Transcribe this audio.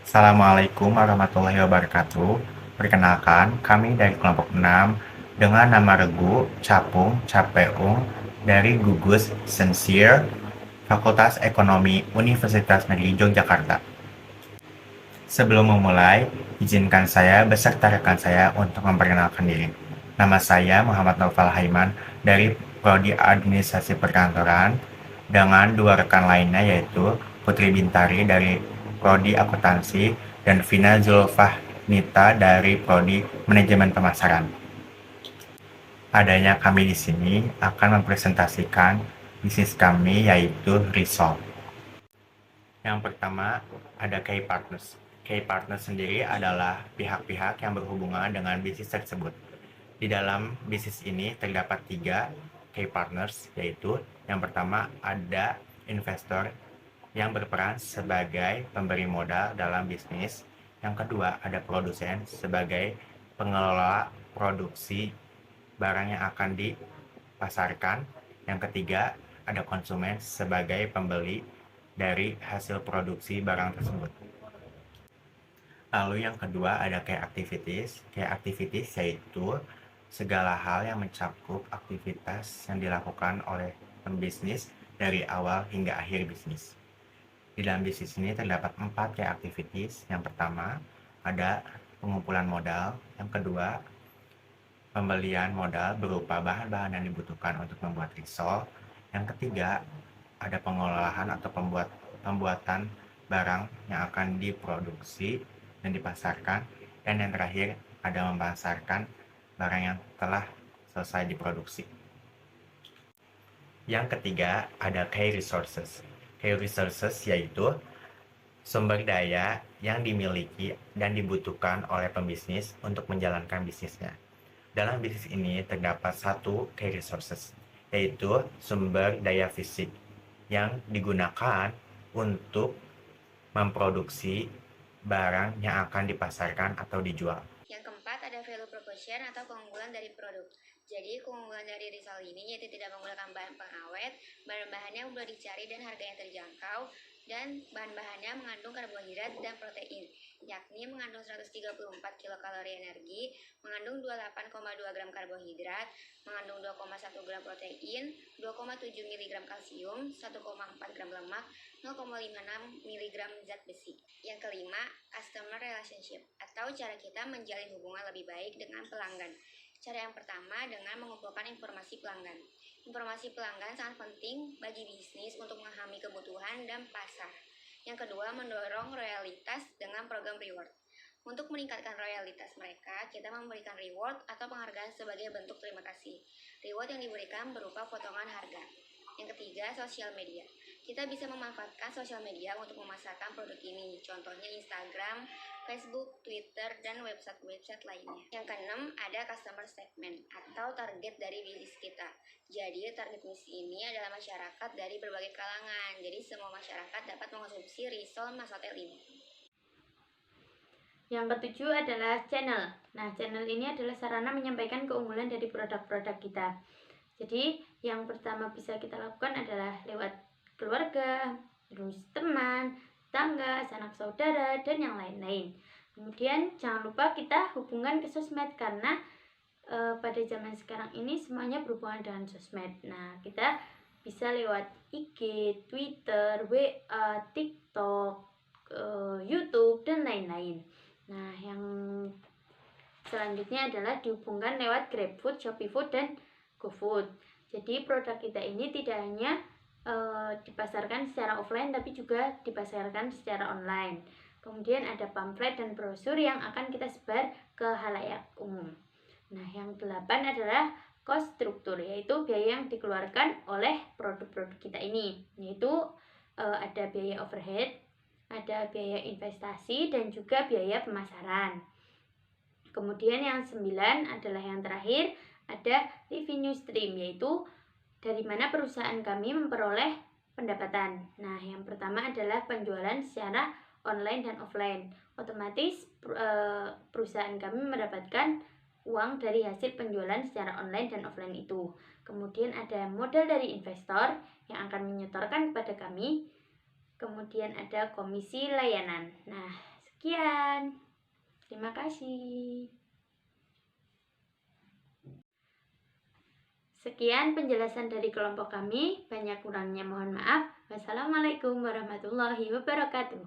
Assalamualaikum warahmatullahi wabarakatuh. Perkenalkan, kami dari kelompok 6 dengan nama Regu, Capung, Capeung dari Gugus Sensier, Fakultas Ekonomi Universitas Negeri Yogyakarta. Sebelum memulai, izinkan saya beserta rekan saya untuk memperkenalkan diri. Nama saya Muhammad Naufal Haiman dari Prodi Administrasi Perkantoran dengan dua rekan lainnya yaitu Putri Bintari dari Prodi Akuntansi dan Vina Zulfah Nita dari Prodi Manajemen Pemasaran. Adanya kami di sini akan mempresentasikan bisnis kami yaitu Resolve. Yang pertama ada Key Partners. Key Partners sendiri adalah pihak-pihak yang berhubungan dengan bisnis tersebut. Di dalam bisnis ini terdapat 3 Key Partners, yaitu yang pertama ada investor yang berperan sebagai pemberi modal dalam bisnis. Yang kedua ada produsen sebagai pengelola produksi barang yang akan dipasarkan. Yang ketiga ada konsumen sebagai pembeli dari hasil produksi barang tersebut. Lalu yang kedua ada key activities. Key activities yaitu segala hal yang mencakup aktivitas yang dilakukan oleh pembisnis dari awal hingga akhir bisnis. Di dalam bisnis ini terdapat 4 key activities. Yang pertama ada pengumpulan modal. Yang kedua pembelian modal berupa bahan-bahan yang dibutuhkan untuk membuat risol. Yang ketiga ada pengolahan atau pembuatan barang yang akan diproduksi dan dipasarkan. Dan yang terakhir ada memasarkan barang yang telah selesai diproduksi. Yang ketiga ada key resources. Key resources yaitu sumber daya yang dimiliki dan dibutuhkan oleh pembisnis untuk menjalankan bisnisnya. Dalam bisnis ini terdapat 1 key resources, yaitu sumber daya fisik yang digunakan untuk memproduksi barang yang akan dipasarkan atau dijual. Yang keempat ada value proposition atau keunggulan dari produk. Jadi keunggulan dari Rizal ini yaitu tidak menggunakan bahan pengawet, bahan-bahannya mudah dicari dan harganya terjangkau, dan bahan-bahannya mengandung karbohidrat dan protein, yakni mengandung 134 kilokalori energi, mengandung 28,2 gram karbohidrat, mengandung 2,1 gram protein, 2,7 mg kalsium, 1,4 gram lemak, 0,56 mg zat besi. Yang kelima, customer relationship atau cara kita menjalin hubungan lebih baik dengan pelanggan. Cara yang pertama dengan mengumpulkan informasi pelanggan. Informasi pelanggan sangat penting bagi bisnis untuk memahami kebutuhan dan pasar. Yang kedua, mendorong royalitas dengan program reward. Untuk meningkatkan royalitas mereka, kita memberikan reward atau penghargaan sebagai bentuk terima kasih. Reward yang diberikan berupa potongan harga. Yang ketiga, sosial media. Kita bisa memanfaatkan sosial media untuk memasarkan produk ini, contohnya Instagram, Facebook, Twitter, dan website-website lainnya. Yang keenam, ada customer segment atau target dari bisnis kita. Jadi, target bisnis ini adalah masyarakat dari berbagai kalangan. Jadi, semua masyarakat dapat mengonsumsi risol Masotel ini. Yang ketujuh adalah channel. Nah, channel ini adalah sarana menyampaikan keunggulan dari produk-produk kita. Jadi, yang pertama bisa kita lakukan adalah lewat keluarga, terus teman, tetangga, sanak saudara, dan yang lain-lain. Kemudian, jangan lupa kita hubungkan ke sosmed karena pada zaman sekarang ini semuanya berhubungan dengan sosmed. Nah, kita bisa lewat IG, Twitter, WA, TikTok, YouTube, dan lain-lain. Nah, yang selanjutnya adalah dihubungkan lewat GrabFood, ShopeeFood, dan GoFood. Jadi produk kita ini tidak hanya dipasarkan secara offline tapi juga dipasarkan secara online. Kemudian ada pamflet dan brosur yang akan kita sebar ke khalayak umum. Nah, yang 8 adalah cost struktur, yaitu biaya yang dikeluarkan oleh produk-produk kita ini, yaitu ada biaya overhead, ada biaya investasi, dan juga biaya pemasaran. Kemudian yang 9 adalah yang terakhir, ada revenue stream, yaitu dari mana perusahaan kami memperoleh pendapatan. Nah, yang pertama adalah penjualan secara online dan offline. Otomatis perusahaan kami mendapatkan uang dari hasil penjualan secara online dan offline itu. Kemudian ada modal dari investor yang akan menyetorkan kepada kami. Kemudian ada komisi layanan. Nah, sekian. Sekian. Terima kasih. Sekian penjelasan dari kelompok kami. Banyak kurangnya mohon maaf. Wassalamualaikum warahmatullahi wabarakatuh.